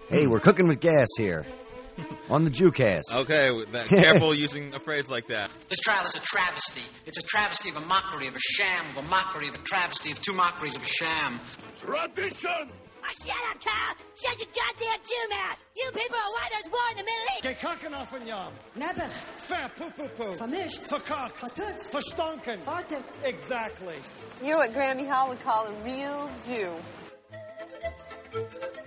Hey, we're cooking with gas here. On the JewCast. Okay, careful using a phrase like that. This trial is a travesty. It's a travesty of a mockery of a sham, of a mockery of a travesty of two mockeries of a sham. Tradition! Oh, shut up, Carl! Shut your goddamn Jew mouth! You people are why there's war in the Middle East! Gekakken van Jan. Nebbig. Ver poepoepoe. Vermischt. Verkakt. Vertutst. Verstonken. Fartig. Exactly. You're what Grammy Hall would call a real Jew.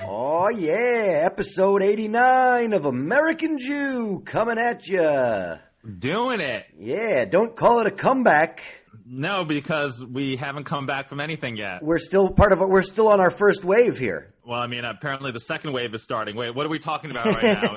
Oh, yeah. Episode 89 of American Jew coming at ya. Doing it. Yeah, don't call it a comeback. No, because we haven't come back from anything yet. We're still we're still on our first wave here. Well, I mean, apparently the second wave is starting. Wait, what are we talking about right now?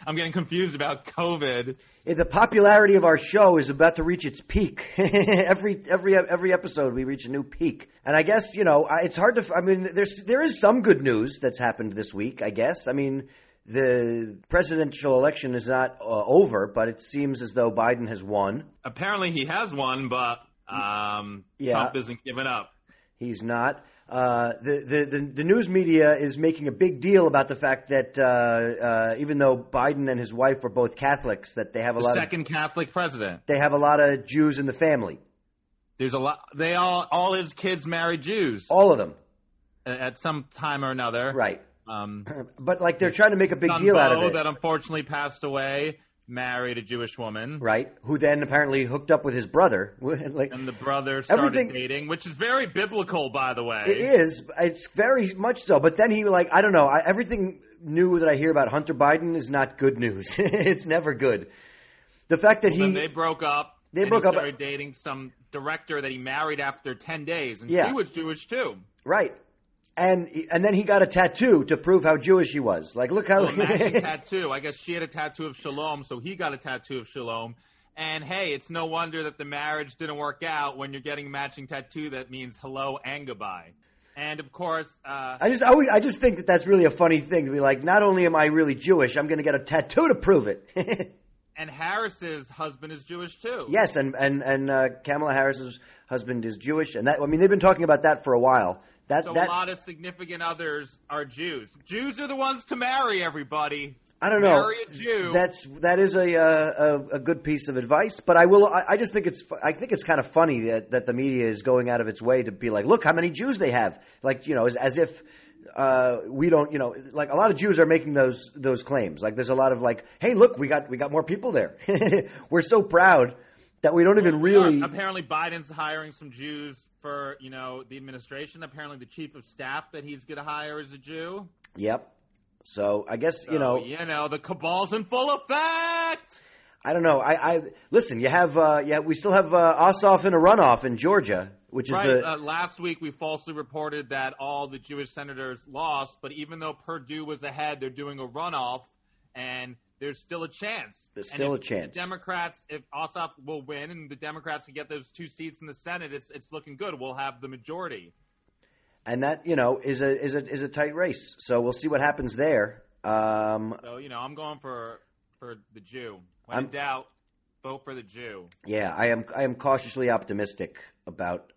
I'm getting confused about COVID. The popularity of our show is about to reach its peak. every episode we reach a new peak. And I guess, it's hard to, I mean, there is some good news that's happened this week, I guess. I mean, the presidential election is not over, but it seems as though Biden has won. Apparently he has won, but Trump isn't giving up. He's not. The news media is making a big deal about the fact that even though Biden and his wife are both Catholics, that they have a lot second Catholic president. They have a lot of Jews in the family. There's a lot. They all his kids married Jews. All of them. At some time or another. Right. But like they're trying to make a big deal out of it. That unfortunately passed away. Married a Jewish woman. Right, who then apparently hooked up with his brother. And the brother started dating, which is very biblical, by the way. It is. It's very much so. But then he, I don't know, everything new that I hear about Hunter Biden is not good news. It's never good. The fact that they broke up. He started dating some director that he married after 10 days. And she was Jewish, too. Right. And then he got a tattoo to prove how Jewish he was. Like, look how... matching tattoo. I guess she had a tattoo of Shalom, so he got a tattoo of Shalom. And, hey, it's no wonder that the marriage didn't work out when you're getting a matching tattoo that means hello and goodbye. And, of course... I just think that that's really a funny thing to be like, not only am I really Jewish, I'm going to get a tattoo to prove it. And Harris's husband is Jewish, too. Yes, and Kamala Harris's husband is Jewish. And that, I mean, they've been talking about that for a while. A lot of significant others are Jews. Jews are the ones to marry, everybody. I don't know. Marry a Jew. That is a good piece of advice. But I just think it's kind of funny that the media is going out of its way to be like, look how many Jews they have. Like, as if we don't, like a lot of Jews are making those claims. Like there's a lot of like, hey, look, we got more people there. We're so proud that we don't even really. Apparently, Biden's hiring some Jews for the administration. Apparently, the chief of staff that he's going to hire is a Jew. Yep. So I guess the cabal's in full effect. I don't know. I listen. You have we still have Ossoff in a runoff in Georgia, which is right. Last week we falsely reported that all the Jewish senators lost, but even though Purdue was ahead, they're doing a runoff and. There's still a chance. There's still a chance. Democrats, if Ossoff will win and the Democrats can get those 2 seats in the Senate, it's looking good. We'll have the majority. And that, is a tight race. So we'll see what happens there. So, I'm going for the Jew. When in doubt, vote for the Jew. Yeah, I am cautiously optimistic about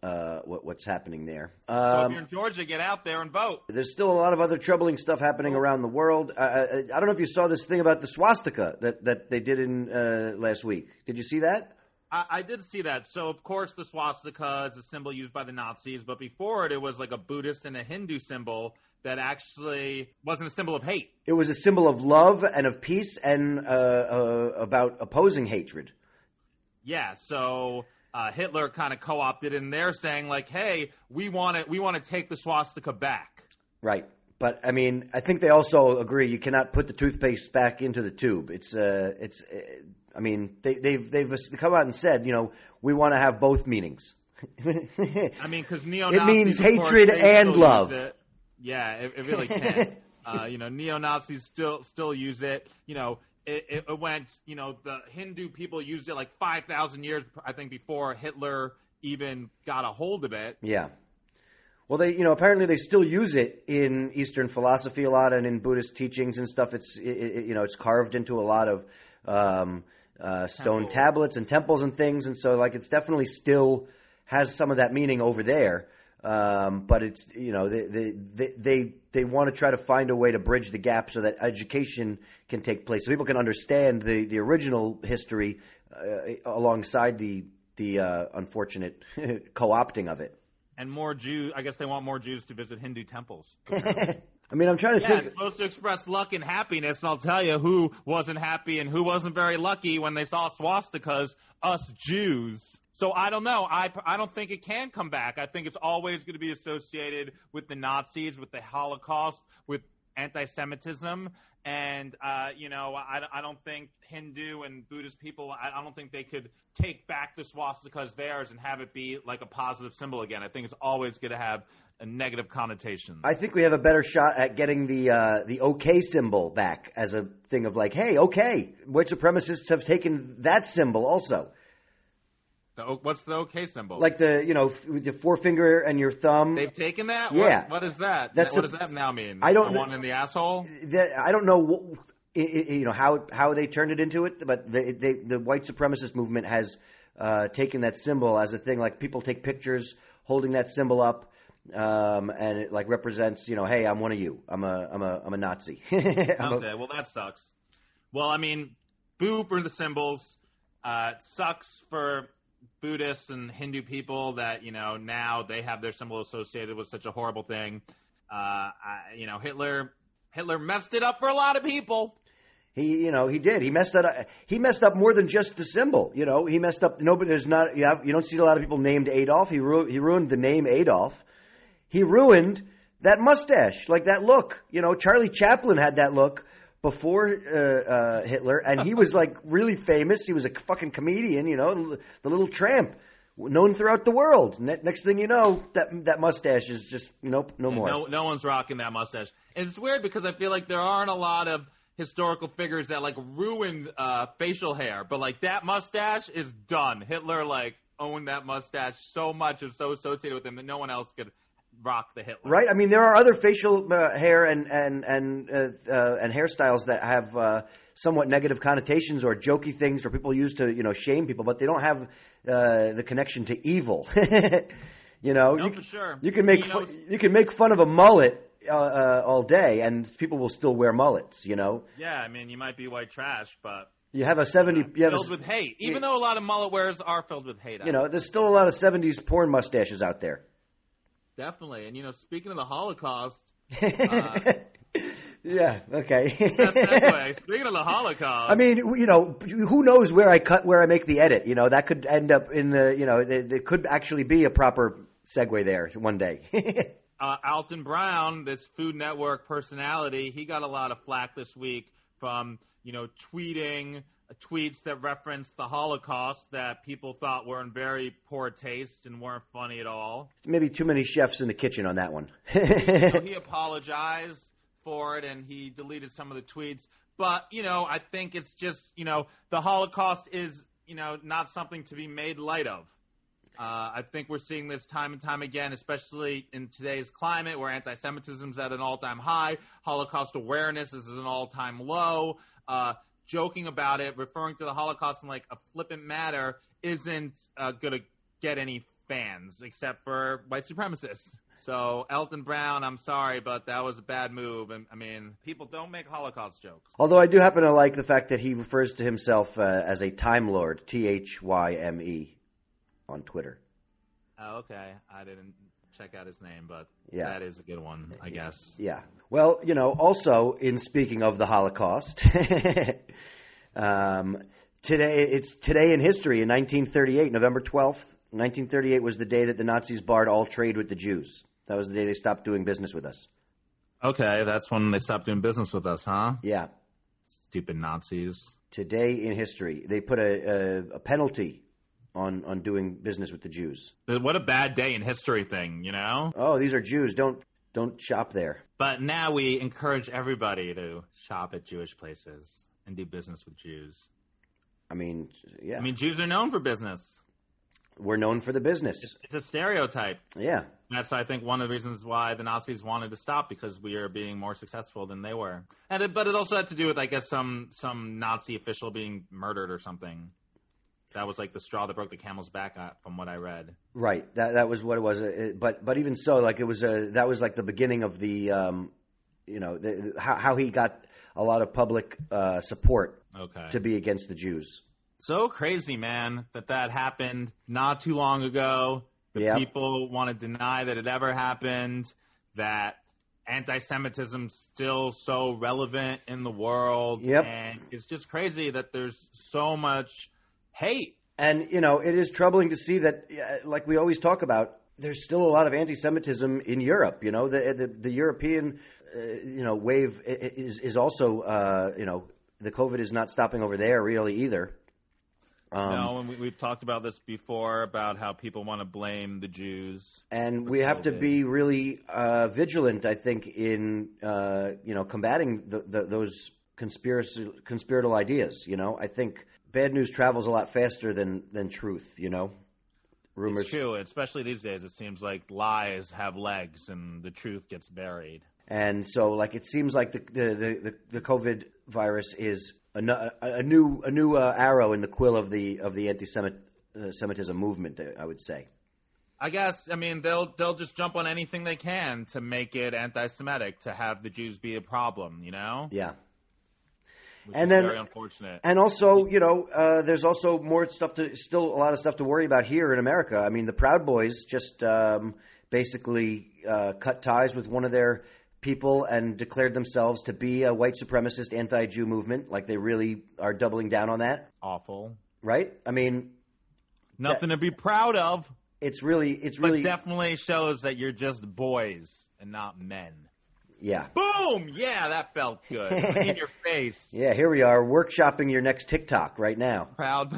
what's happening there. So if you're in Georgia, get out there and vote. There's still a lot of other troubling stuff happening around the world. I don't know if you saw this thing about the swastika that they did in last week. Did you see that? I did see that. So, of course, the swastika is a symbol used by the Nazis, but before it was like a Buddhist and a Hindu symbol that actually wasn't a symbol of hate. It was a symbol of love and of peace and about opposing hatred. Yeah, so... Hitler kind of co-opted in there saying like, hey, we want to take the swastika back. Right. But I mean, I think they also agree you cannot put the toothpaste back into the tube. I mean, they've come out and said, we want to have both meanings. I mean, because neo-Nazis, it means hatred and love. Yeah, it really can. Neo-Nazis still use it. It went, the Hindu people used it like 5,000 years, I think, before Hitler even got a hold of it. Yeah. Well, they, apparently they still use it in Eastern philosophy a lot and in Buddhist teachings and stuff. It's carved into a lot of stone tablets and temples and things. And so, like, it's definitely still has some of that meaning over there. But it's they want to try to find a way to bridge the gap so that education can take place, so people can understand the original history alongside the unfortunate co-opting of it. And more Jews. I guess they want more Jews to visit Hindu temples. I mean, I'm trying to think. It's supposed to express luck and happiness, and I'll tell you who wasn't happy and who wasn't very lucky when they saw swastikas, us Jews. So I don't know. I don't think it can come back. I think it's always going to be associated with the Nazis, with the Holocaust, with anti-Semitism. And, I don't think Hindu and Buddhist people, I don't think they could take back the swastika as theirs and have it be like a positive symbol again. I think it's always going to have a negative connotation. I think we have a better shot at getting the OK symbol back as a thing of like, hey, OK. White supremacists have taken that symbol also. What's the OK symbol? Like with the forefinger and your thumb. They've taken that? Yeah. What is that? What does that now mean? I don't know. One in the asshole? I don't know how they turned it into it, but the white supremacist movement has taken that symbol as a thing. Like people take pictures holding that symbol up, and it like represents, hey, I'm one of you. I'm a Nazi. Okay, well that sucks. Well, I mean, boo for the symbols. It sucks for Buddhists and Hindu people that, now they have their symbol associated with such a horrible thing. Hitler messed it up for a lot of people. He did. He messed up. He messed up more than just the symbol. He messed up. Nobody. There's not. You don't see a lot of people named Adolf. He ruined the name Adolf. He ruined that mustache, like that look. Charlie Chaplin had that look before Hitler, and he was like really famous. He was a fucking comedian, the little tramp, known throughout the world. Next thing you know, that mustache is just no more. No one's rocking that mustache. And it's weird because I feel like there aren't a lot of historical figures that like ruined facial hair, but like that mustache is done. Hitler like owned that mustache so much and so associated with him that no one else could rock the Hitler. Right. I mean, there are other facial hair and hairstyles that have somewhat negative connotations or jokey things, or people use to shame people, but they don't have the connection to evil. No, for sure. You can make fun of a mullet all day, and people will still wear mullets. Yeah, I mean, you might be white trash, but you have a 70 filled with hate. Even though a lot of mullet wearers are filled with hate. There's still a lot of 70s porn mustaches out there. Definitely. And, speaking of the Holocaust. Yeah, okay. Anyway, speaking of the Holocaust. I mean, who knows where I make the edit? That could end up in there could actually be a proper segue there one day. Alton Brown, this Food Network personality, he got a lot of flack this week from, tweeting tweets that referenced the Holocaust that people thought were in very poor taste and weren't funny at all. Maybe too many chefs in the kitchen on that one. So he apologized for it and he deleted some of the tweets. But, I think it's just, the Holocaust is, not something to be made light of. I think we're seeing this time and time again, especially in today's climate where anti-Semitism is at an all-time high, Holocaust awareness is at an all-time low. Joking about it, referring to the Holocaust in like a flippant manner isn't going to get any fans except for white supremacists. So Alton Brown, I'm sorry, but that was a bad move. And I mean, people don't make Holocaust jokes. Although I do happen to like the fact that he refers to himself as a Time Lord, Thyme, on Twitter. Oh, okay. I didn't check out his name, but yeah, that is a good one, I guess. Yeah. Well, also in speaking of the Holocaust, today in history in 1938, November 12th, 1938 was the day that the Nazis barred all trade with the Jews. That was the day they stopped doing business with us. Okay, that's when they stopped doing business with us, huh? Yeah. Stupid Nazis. Today in history, they put a penalty on doing business with the Jews. What a bad day in history thing, Oh, these are Jews. Don't shop there. But now we encourage everybody to shop at Jewish places and do business with Jews. I mean, yeah. I mean, Jews are known for business. We're known for the business. It's a stereotype. Yeah. That's, I think, one of the reasons why the Nazis wanted to stop, because we are being more successful than they were. But it also had to do with, I guess, some Nazi official being murdered or something. That was like the straw that broke the camel's back, from what I read. Right. That was what it was. But even so, like it was that was like the beginning of the how he got a lot of public support to be against the Jews. So crazy, man, that happened not too long ago. The people want to deny that it ever happened. That anti-Semitism's still so relevant in the world. Yep. And it's just crazy that there's so much hate. And, it is troubling to see that, like we always talk about, there's still a lot of anti-Semitism in Europe. The European, wave is also, the COVID is not stopping over there really either. No, and we've talked about this before about how people want to blame the Jews. And we have to be really vigilant, I think, in, combating those conspiratorial ideas. I think bad news travels a lot faster than truth, Rumors. It's true, especially these days. It seems like lies have legs and the truth gets buried. And so, like, it seems like the COVID virus is a new arrow in the quill of the anti-Semitism movement, I would say. I guess, I mean, they'll just jump on anything they can to make it anti-Semitic, to have the Jews be a problem, Yeah. Which and is then, very unfortunate. And also, there's also still a lot of stuff to worry about here in America. I mean, the Proud Boys just basically cut ties with one of their people and declared themselves to be a white supremacist anti-Jew movement. Like, they really are doubling down on that. Awful. Right? I mean, nothing to be proud of. It's really definitely shows that you're just boys and not men. Yeah. Boom! Yeah, that felt good. In your face. Yeah, here we are workshopping your next TikTok right now. Proud.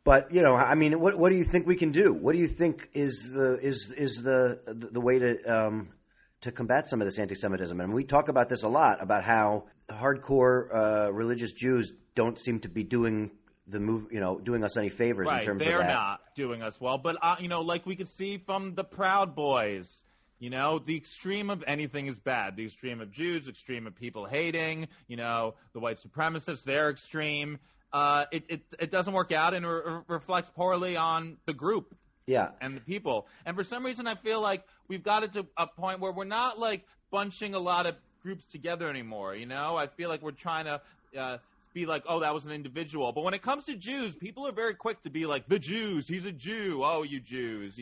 But, I mean, what do you think we can do? What do you think is the way to combat some of this anti-Semitism? And we talk about this a lot, about how hardcore religious Jews don't seem to be doing doing us any favors in terms of that. They're not doing us well. But, like we could see from the Proud Boys, the extreme of anything is bad. The extreme of Jews, extreme of people hating, the white supremacists, they're extreme. It doesn't work out and reflects poorly on the group. Yeah. And the people. And for some reason, I feel like we've got it to a point where we're not, like, bunching a lot of groups together anymore, I feel like we're trying to be like, oh, that was an individual. But when it comes to Jews, people are very quick to be like, the Jews, he's a Jew. Oh, you Jews,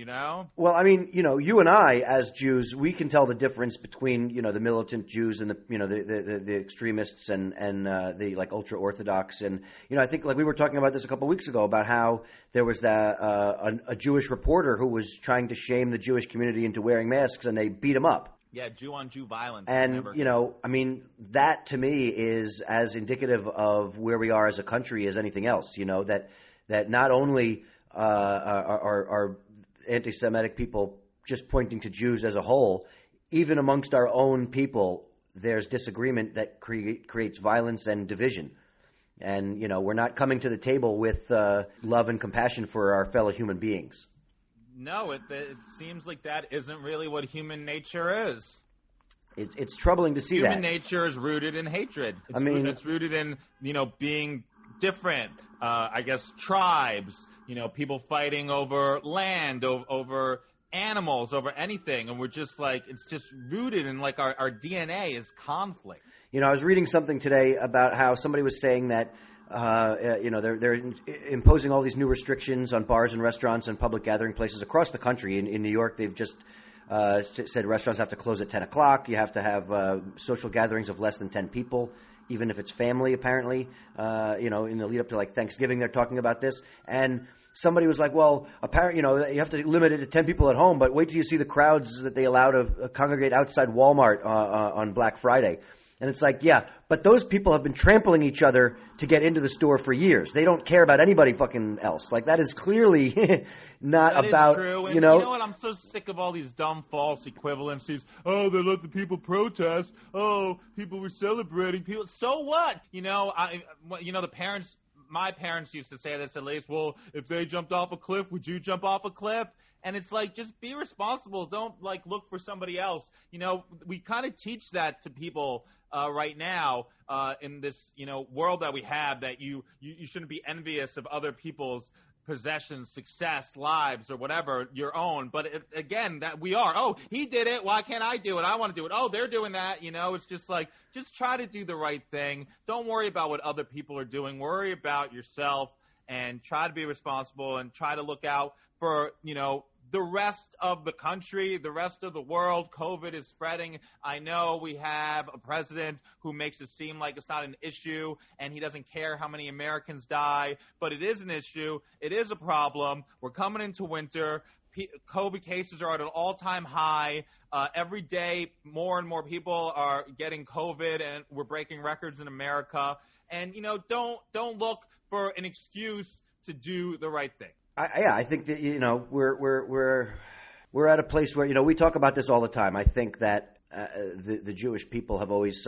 Well, I mean, you and I, as Jews, we can tell the difference between, the militant Jews and the extremists and the, like, ultra-Orthodox. And, I think, like, we were talking about this a couple of weeks ago about how there was a Jewish reporter who was trying to shame the Jewish community into wearing masks, and they beat him up. Yeah, Jew-on-Jew violence. And, I mean, that to me is as indicative of where we are as a country as anything else, that not only are anti-Semitic people just pointing to Jews as a whole, even amongst our own people, there's disagreement that creates violence and division. And, we're not coming to the table with love and compassion for our fellow human beings. No, it seems like that isn't really what human nature is. It's troubling to see human that. Human nature is rooted in hatred. It's rooted in, being different. I guess tribes, people fighting over land, over animals, over anything. And we're just like, it's just rooted in, like, our DNA is conflict. I was reading something today about how somebody was saying that they're imposing all these new restrictions on bars and restaurants and public gathering places across the country. In New York, they've just said restaurants have to close at 10 o'clock. You have to have social gatherings of less than 10 people, even if it's family, apparently. In the lead up to, like, Thanksgiving, they're talking about this. And somebody was like, well, apparently, you have to limit it to 10 people at home, but wait till you see the crowds that they allow to congregate outside Walmart on Black Friday. And it's like, yeah, but those people have been trampling each other to get into the store for years. They don't care about anybody fucking else. Like, that is clearly not that about, is true. And you know what? I'm so sick of all these dumb false equivalencies. Oh, they let the people protest. Oh, people were celebrating. People. So what? The parents, my parents used to say this at least. Well, if they jumped off a cliff, would you jump off a cliff? And it's like, just be responsible. Don't like look for somebody else. We kind of teach that to people right now in this, world that we have, that you shouldn't be envious of other people's possessions, success, lives, or whatever, your own. But again, that we are. Oh, he did it. Why can't I do it? I want to do it. Oh, they're doing that. It's just like, just try to do the right thing. Don't worry about what other people are doing. Worry about yourself and try to be responsible and try to look out for, the rest of the country, the rest of the world. COVID is spreading. I know we have a president who makes it seem like it's not an issue and he doesn't care how many Americans die, but it is an issue. It is a problem. We're coming into winter. COVID cases are at an all-time high. Every day, more and more people are getting COVID, and we're breaking records in America. And, don't look for an excuse to do the right thing. I think that we're at a place where we talk about this all the time. I think that the Jewish people have always,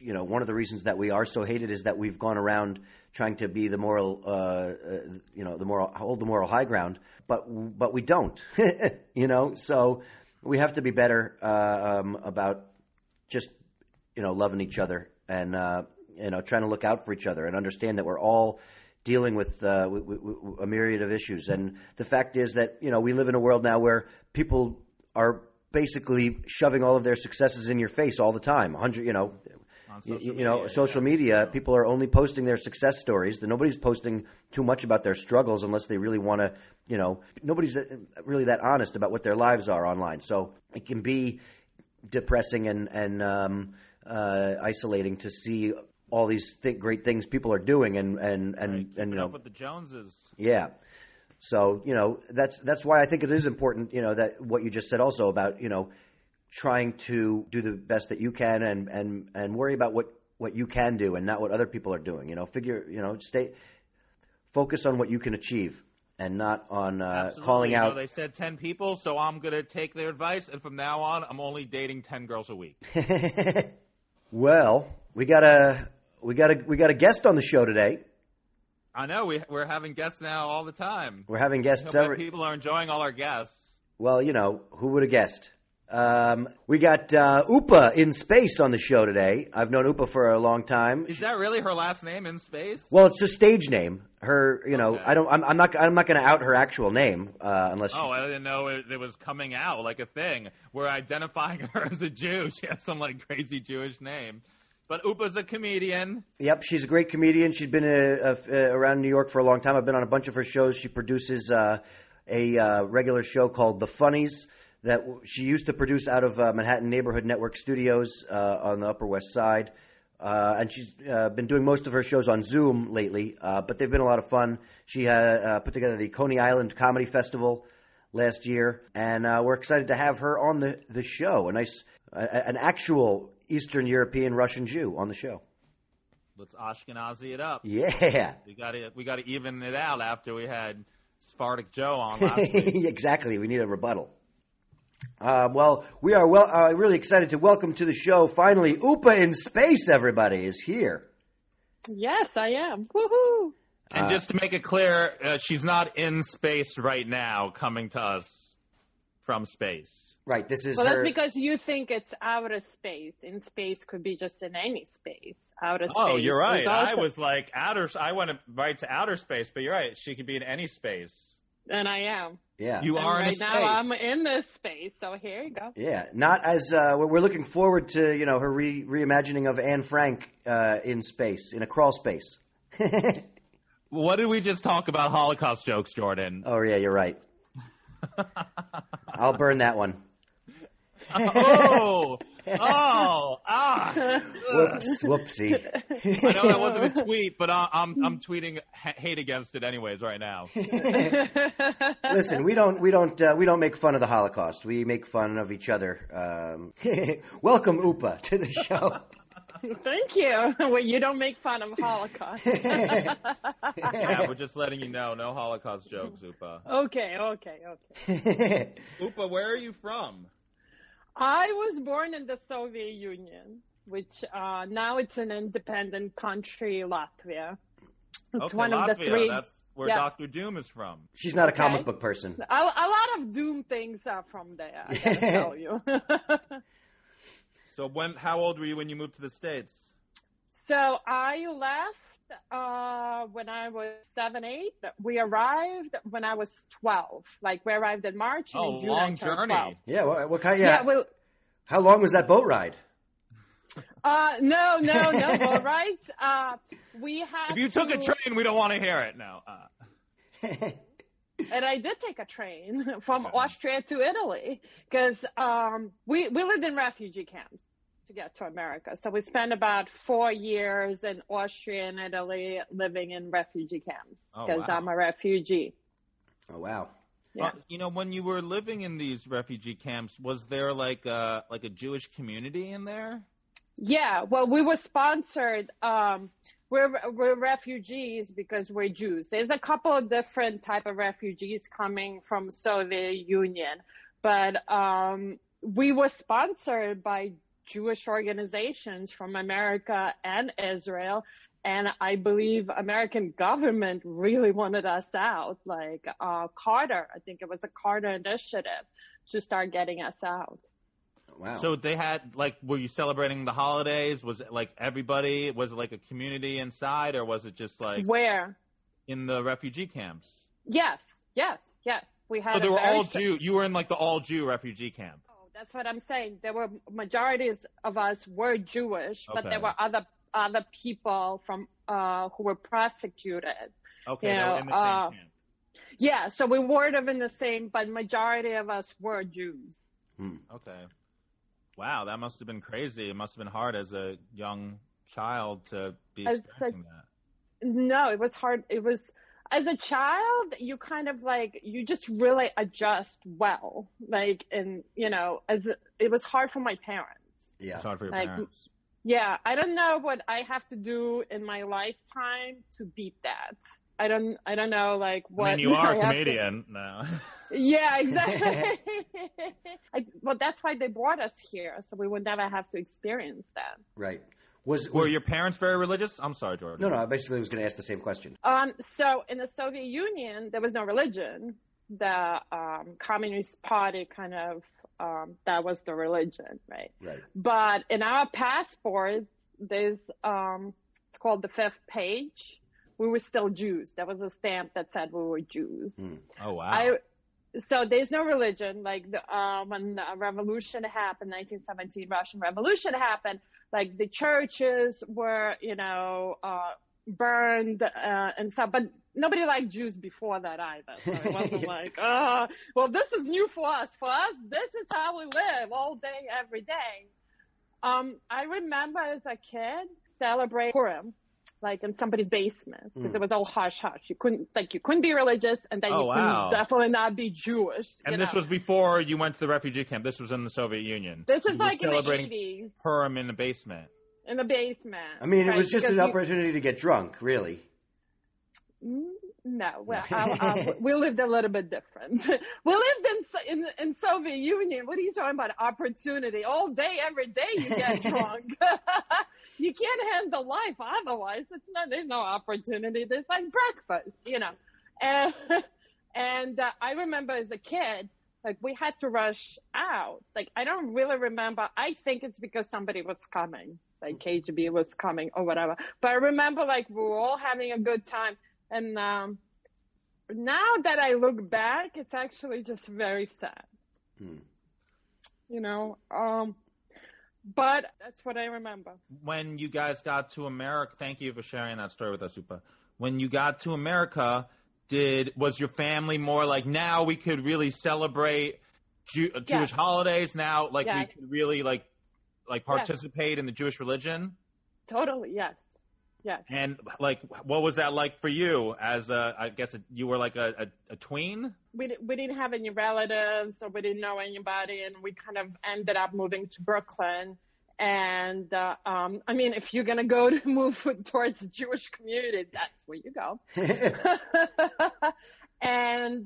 one of the reasons that we are so hated is that we've gone around trying to be the moral, hold the moral high ground, but we don't, So we have to be better about just loving each other and trying to look out for each other and understand that we're all dealing with a myriad of issues. And the fact is that, we live in a world now where people are basically shoving all of their successes in your face all the time. Social media, people are only posting their success stories. Nobody's posting too much about their struggles unless they really want to, nobody's really that honest about what their lives are online. So it can be depressing and isolating to see all these great things people are doing and up with the Joneses. Yeah. So, that's why I think it is important, that what you just said also about, trying to do the best that you can and worry about what you can do and not what other people are doing. Focus on what you can achieve and not on calling out. They said 10 people, so I'm going to take their advice, and from now on, I'm only dating 10 girls a week. Well, we got a guest on the show today. I know we're having guests now all the time. We're having guests. People are enjoying all our guests. Well, who would have guessed? We got Upa in space on the show today. I've known Upa for a long time. Is that really her last name, in space? Well, it's a stage name. Her, Okay. I'm not going to out her actual name unless. Oh, I didn't know it was coming out like a thing. We're identifying her as a Jew. She has some crazy Jewish name. But Upa's a comedian. Yep, she's a great comedian. She's been around New York for a long time. I've been on a bunch of her shows. She produces a regular show called The Funnies that she used to produce out of Manhattan Neighborhood Network Studios on the Upper West Side. And she's been doing most of her shows on Zoom lately, but they've been a lot of fun. She put together the Coney Island Comedy Festival last year, and we're excited to have her on the show. An actual Eastern European Russian Jew on the show. Let's Ashkenazi it up. Yeah, we got to even it out after we had Sephardic Joe on last week. Exactly, we need a rebuttal. Well, we are really excited to welcome to the show. Finally, Upa in space. Everybody is here. Yes, I am. Woohoo! And just to make it clear, she's not in space right now, coming to us from space. Right. This is. Well, her... that's because you think it's outer space. In space could be just in any space. Outer space. Oh, you're right. Also... I was like outer. I went right to outer space, but you're right. She could be in any space. And I am. Yeah. You are right in a space. now. I'm in this space. So here you go. Yeah. Not as we're looking forward to her reimagining of Anne Frank in space, in a crawl space. What did we just talk about? Holocaust jokes, Jordan. Oh yeah, you're right. I'll burn that one. Whoopsie. I know that wasn't a tweet, but I'm tweeting hate against it anyways right now. Listen, we don't make fun of the Holocaust. We make fun of each other. Welcome, Upa, to the show. Thank you. Well, you don't make fun of Holocaust. Yeah, we're just letting you know, no Holocaust jokes, Upa. Okay. Upa, where are you from? I was born in the Soviet Union, which now it's an independent country, Latvia. It's Okay, one Latvia. of the three. That's where Yeah. Dr. Doom is from. She's not a Okay. comic book person. A lot of Doom things are from there, I gotta tell you. So how old were you when you moved to the States? So I left when I was 7, 8. We arrived when I was 12. Like, we arrived in March, and in June I Long turned journey. 12. Yeah, what kind? Yeah, Yeah. well, How long was that boat ride? no, all right. We had If you took a to- train, we don't want to hear it. No. And I did take a train from Austria to Italy because we lived in refugee camps to get to America. So we spent about 4 years in Austria and Italy living in refugee camps because I'm a refugee. Oh, wow. Yeah. When you were living in these refugee camps, was there like a Jewish community in there? Yeah, well, we were sponsored. We're refugees because we're Jews. There's a couple of different type of refugees coming from Soviet Union, but we were sponsored by Jewish organizations from America and Israel, and I believe American government really wanted us out. Like Carter, I think it was a Carter initiative to start getting us out. Wow. So they had, were you celebrating the holidays? Was it like everybody? Was it like a community inside, or was it just like Where? in the refugee camps? Yes. We had. So they a were very all Jew. You were in like the all Jew refugee camp. Oh, that's what I'm saying. There were majorities of us were Jewish, but Okay. there were other people from who were prosecuted. Okay, You they know, were in the same camp. Yeah, so we weren't in the same, but majority of us were Jews. Okay. Wow, that must have been crazy. It must have been hard as a young child to be experiencing that. No, it was hard. It was, as a child, you kind of you just really adjust well. It was hard for my parents. Yeah. It's hard for your parents. Yeah, I don't know what I have to do in my lifetime to beat that. I don't know what. I mean, you are I a have comedian now. Yeah, exactly. Well, that's why they brought us here, so we would never have to experience that. Right. Were your parents very religious? I'm sorry, Jordan. No, I basically was going to ask the same question. So in the Soviet Union, there was no religion. The Communist Party kind of, that was the religion, right? Right. But in our passport, there's, it's called the 5th page. We were still Jews. There was a stamp that said we were Jews. Oh, wow. So there's no religion. When the revolution happened, 1917 Russian Revolution happened, the churches were, burned and stuff. But nobody liked Jews before that either. So it wasn't well, this is new for us. For us, this is how we live all day, every day. I remember as a kid celebrate Purim. In somebody's basement, because it was all hush hush. You couldn't be religious, and then couldn't definitely not be Jewish. And this was before you went to the refugee camp. This was in the Soviet Union. This is in the celebrating 80s. Purim in the basement. In the basement. I mean, it was just an because opportunity to get drunk, really. No, well, we lived a little bit different. We lived in Soviet Union. What are you talking about? Opportunity all day, every day. You get drunk. You can't handle life otherwise. There's no opportunity. There's breakfast, And I remember as a kid, we had to rush out. I don't really remember. I think it's because somebody was coming, KGB was coming or whatever. But I remember we were all having a good time. And now that I look back, it's actually just very sad. But that's what I remember. When you guys got to America, thank you for sharing that story with us, Upa. When you got to America, was your family more now we could really celebrate Jewish holidays? Now, we could really participate in the Jewish religion? Totally, yes. Yes. And what was that like for you? As I guess you were a tween. We didn't have any relatives, or we didn't know anybody, and we kind of ended up moving to Brooklyn. And I mean, if you're gonna move towards the Jewish community, that's where you go. And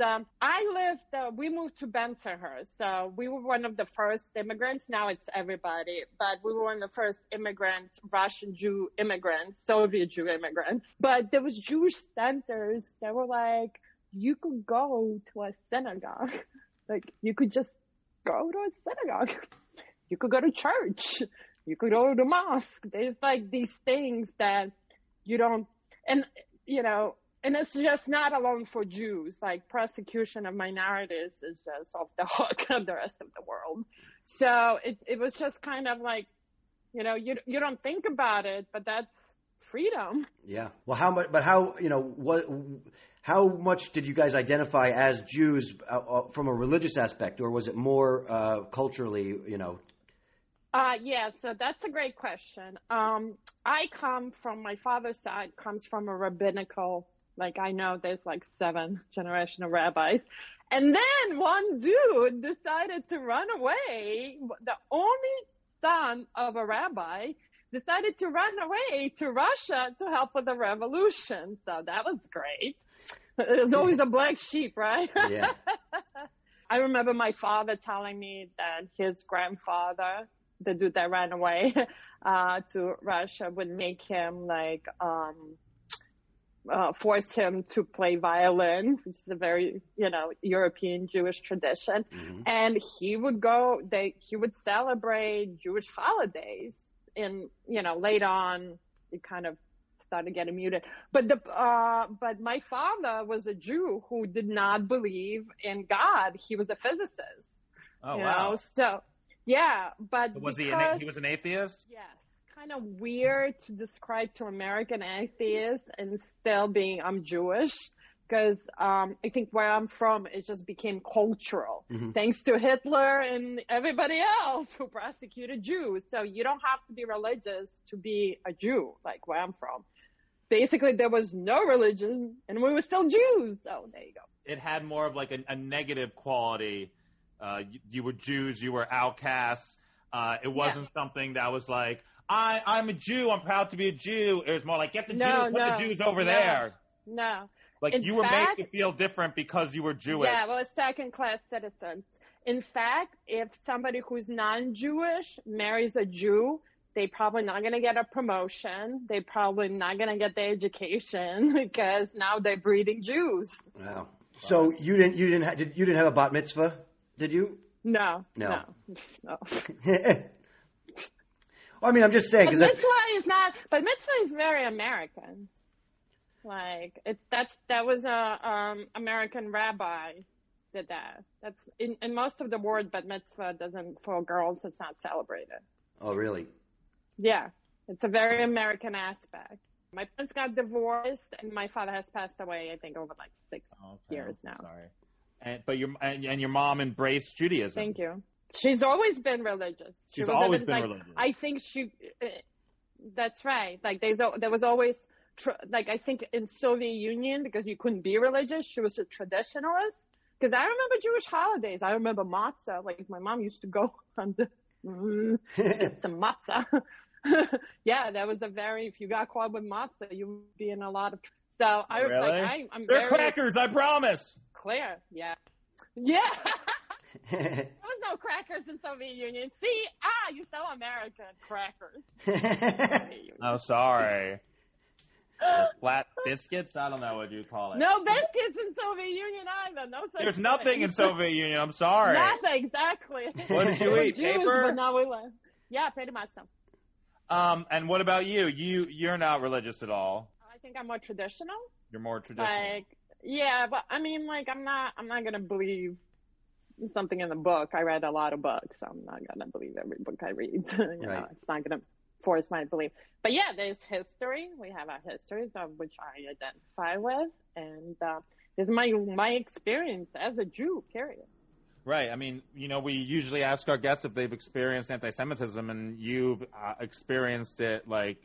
we moved to Bensonhurst. So we were one of the first immigrants. Now it's everybody, but we were one of the first immigrants, Russian Jew immigrants, Soviet Jew immigrants. But there was Jewish centers that were like, you could go to a synagogue. Like, you could just go to a synagogue. You could go to church. You could go to mosque. There's like these things that you don't, and and it's just not alone for Jews. Like, persecution of minorities is just off the hook of the rest of the world. So it was just kind of like, you don't think about it, but that's freedom. Yeah. Well, how much did you guys identify as Jews from a religious aspect, or was it more culturally, Yeah, so that's a great question. My father's side comes from a rabbinical, like, I know there's like 7 generational rabbis. And then one dude decided to run away. The only son of a rabbi decided to run away to Russia to help with the revolution. So that was great. There's always a black sheep, right? Yeah. I remember my father telling me that his grandfather, the dude that ran away to Russia, would make him force him to play violin, which is a very, European Jewish tradition. Mm-hmm. And he would celebrate Jewish holidays. And, later on, it kind of started getting muted. But my father was a Jew who did not believe in God. He was a physicist. Oh, wow. So, yeah, but he was an atheist? Yes. Kind of weird to describe to American atheists and still being I'm Jewish, because I think where I'm from, it just became cultural, thanks to Hitler and everybody else who persecuted Jews. So you don't have to be religious to be a Jew, like where I'm from. Basically, there was no religion, and we were still Jews. So there you go. It had more of like a negative quality. You were Jews, you were outcasts. It wasn't something that was like, I'm a Jew, I'm proud to be a Jew. It was more like, get the Jews, put the Jews over there. No. Like, you were made to feel different because you were Jewish. Yeah, well, second-class citizens. In fact, if somebody who's non-Jewish marries a Jew, they probably not going to get a promotion. They probably not going to get the education because now they're breeding Jews. Wow. So you didn't have a bat mitzvah, did you? No. Well, I mean, I'm just saying, because mitzvah is very American. Like, that was a American rabbi did that. That's in most of the world, but mitzvah doesn't, for girls, it's not celebrated. Oh, really? Yeah, it's a very American aspect. My parents got divorced, and my father has passed away, I think, over like 6 years now. Sorry. But your mom embraced Judaism. Thank you. She's always been religious. She's always been religious. I think that's right. Like, there was always, I think in Soviet Union, because you couldn't be religious, she was a traditionalist. Because I remember Jewish holidays. I remember matzah. Like, my mom used to go on get some matzah. Yeah, that was if you got caught with matzah, you would be in a lot of So I really? I'm They're very crackers, I promise. Clear, yeah. Yeah. There was no crackers in Soviet Union. See? You so American. Crackers. Oh, sorry. Flat biscuits? I don't know what you call it. No biscuits in Soviet Union either. No such There's nothing in Soviet Union. I'm sorry. Nothing, exactly. What did you eat? Jews, Paper? But now we learn. Yeah, pretty much so. And what about you? You're not religious at all. I think I'm more traditional. You're more traditional. Yeah, but I mean, I'm not gonna believe something in the book. I read a lot of books, so I'm not gonna believe every book I read. You know, it's not gonna force my belief. But yeah, there's history. We have our histories of which I identify with, and this is my experience as a Jew. Period. Right. I mean, we usually ask our guests if they've experienced anti-Semitism, and you've experienced it like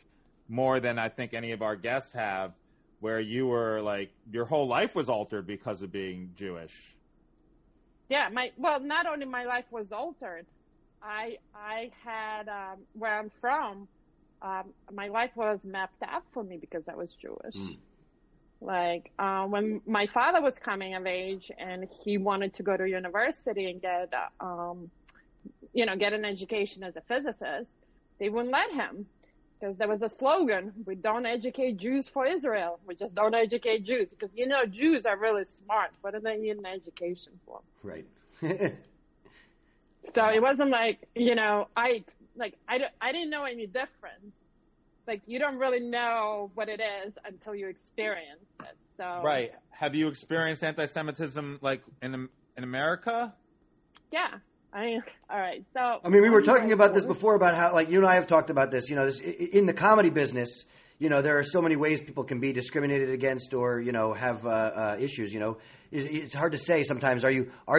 more than I think any of our guests have, where you were like your whole life was altered because of being Jewish. Yeah. Not only my life was altered, I had where I'm from. My life was mapped out for me because I was Jewish. Like when my father was coming of age and he wanted to go to university and get, get an education as a physicist, they wouldn't let him because there was a slogan: "We don't educate Jews for Israel. We just don't educate Jews." Because Jews are really smart. What do they need an education for? Right. So it wasn't like I didn't know any difference. Like, you don't really know what it is until you experience it. So right. Have you experienced anti-Semitism like in America? Yeah. All right. So we were talking about this before about how, like, you and I have talked about this. In the comedy business, there are so many ways people can be discriminated against or have issues. It's hard to say sometimes. Are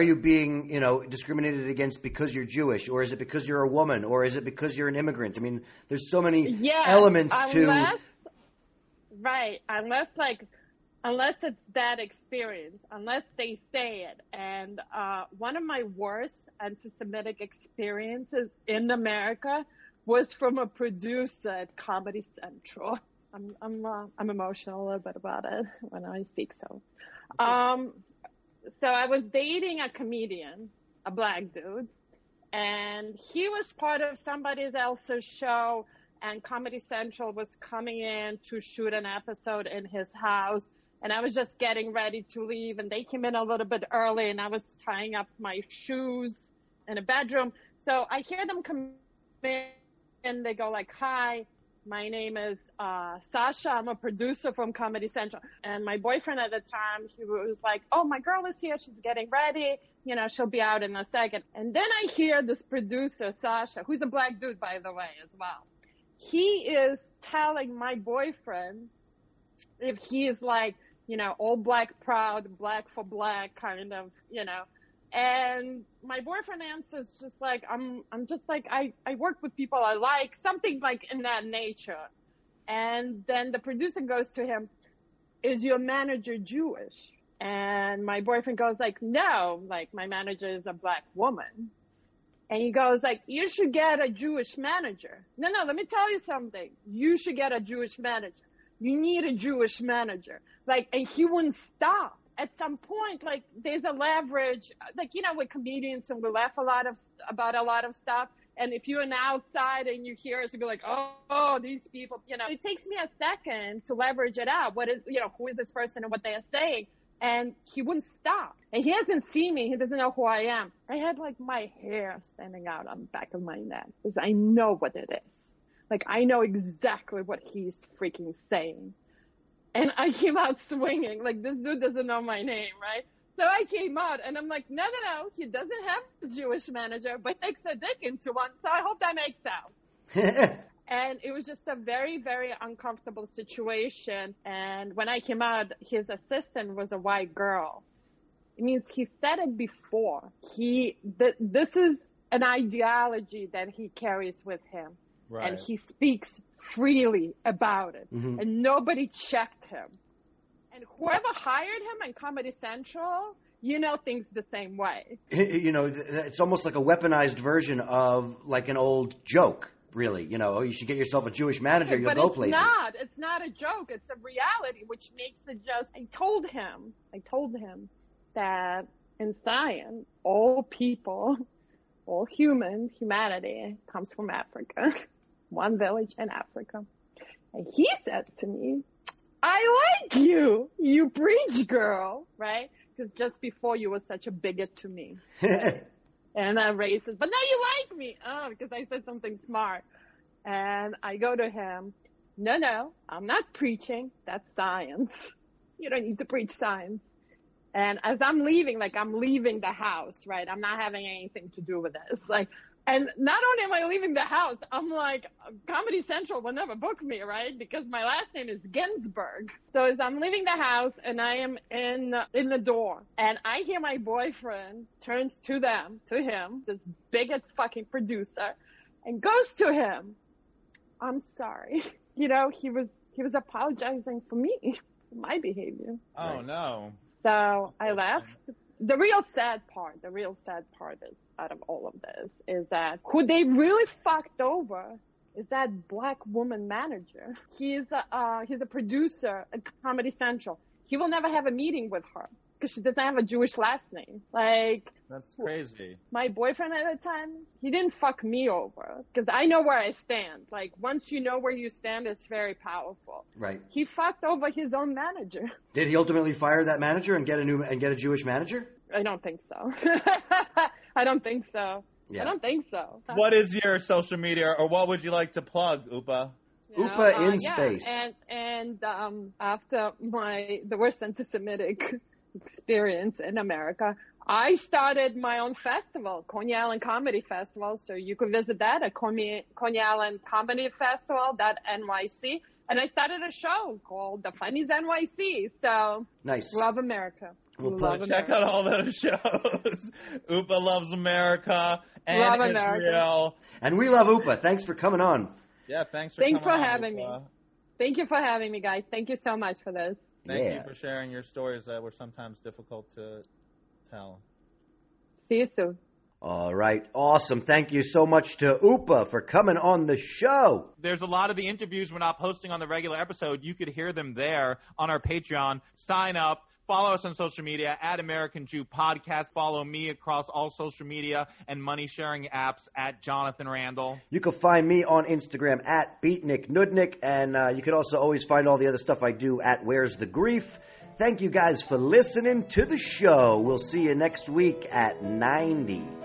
you being discriminated against because you're Jewish, or is it because you're a woman, or is it because you're an immigrant? There's so many elements to. Right. Unless it's that experience, unless they say it. And one of my worst anti-Semitic experiences in America was from a producer at Comedy Central. I'm emotional a little bit about it when I speak. So I was dating a comedian, a black dude, and he was part of somebody else's show, and Comedy Central was coming in to shoot an episode in his house. And I was just getting ready to leave, and they came in a little bit early, and I was tying up my shoes in a bedroom. So I hear them come in, and they go like, "Hi, my name is Sasha. I'm a producer from Comedy Central." And my boyfriend at the time, he was like, "Oh, my girl is here. She's getting ready. She'll be out in a second." And then I hear this producer, Sasha, who's a black dude, by the way, as well. He is telling my boyfriend if he is like, all black proud, black for black kind of, and my boyfriend answers just like, I'm just like, I work with people I like, something like in that nature. And then the producer goes to him, "Is your manager Jewish?" And my boyfriend goes like, "No, like my manager is a black woman." And he goes like, "You should get a Jewish manager." No, let me tell you something. You should get a Jewish manager. You need a Jewish manager. Like, and he wouldn't stop. At some point, like, there's a leverage, like, we're comedians and we laugh about a lot of stuff. And if you're an outsider and you hear us, you'll be like, oh, these people, it takes me a second to leverage it out. What is, who is this person and what they are saying? And he wouldn't stop. And he hasn't seen me. He doesn't know who I am. I had like my hair standing out on the back of my neck because I know what it is. Like, I know exactly what he's freaking saying. And I came out swinging. Like, this dude doesn't know my name, right? So I came out, and I'm like, no. He doesn't have a Jewish manager, but he takes a dick into one, so I hope that makes sense. And it was just a very, very uncomfortable situation. And when I came out, his assistant was a white girl. It means he said it before. This is an ideology that he carries with him. Right. And he speaks freely about it. Mm-hmm. And nobody checked him. And whoever hired him in Comedy Central, thinks the same way. It's almost like a weaponized version of like an old joke, really. You should get yourself a Jewish manager, you'll go places. It's not a joke. It's a reality, which makes it just... I told him that in science, all people, all humanity comes from Africa. One village in Africa. And he said to me, "I like you, you preach girl," right? Because just before you were such a bigot to me. Right? And I'm racist. But now you like me. Oh, because I said something smart. And I go to him, no, I'm not preaching. That's science. You don't need to preach science. And as I'm leaving the house, right? I'm not having anything to do with this. Like, and not only am I leaving the house, I'm like, Comedy Central will never book me, right? Because my last name is Ginsburg. So as I'm leaving the house and I am in the door and I hear my boyfriend turns to him, this bigot fucking producer, and goes to him, "I'm sorry." He was apologizing for me, for my behavior. Oh, no. So I left. The real sad part is, out of all of this, is that who they really fucked over is that black woman manager. He's a producer at Comedy Central. he will never have a meeting with her because she doesn't have a Jewish last name. Like, that's crazy. My boyfriend at the time, he didn't fuck me over because I know where I stand. Like, once you know where you stand, it's very powerful. Right. He fucked over his own manager. Did he ultimately fire that manager and get a Jewish manager? I don't think so. I don't think so. Yeah. I don't think so. What is your social media, or what would you like to plug, Upa? Upa in space. And after the worst anti-Semitic experience in America, I started my own festival, Coney Island Comedy Festival. So you could visit that at Coney Island Comedy Festival.nyc. And I started a show called The Funnies NYC. So nice. Love America. Check out all those shows. Upa loves America and love Israel. America. And we love Upa. Thanks for coming on. Yeah, thanks for on, having Upa. me. Thank you for having me, guys. Thank you so much for this. Thank you for sharing your stories that were sometimes difficult to tell. See you soon. All right. Awesome. Thank you so much to Upa for coming on the show. There's a lot of the interviews we're not posting on the regular episode. You could hear them there on our Patreon. Sign up. Follow us on social media at American Jew Podcast. Follow me across all social media and money-sharing apps at Jonathan Randall. You can find me on Instagram at BeatnikNudnik, and you can also always find all the other stuff I do at Where's the Grief. Thank you guys for listening to the show. We'll see you next week at 90.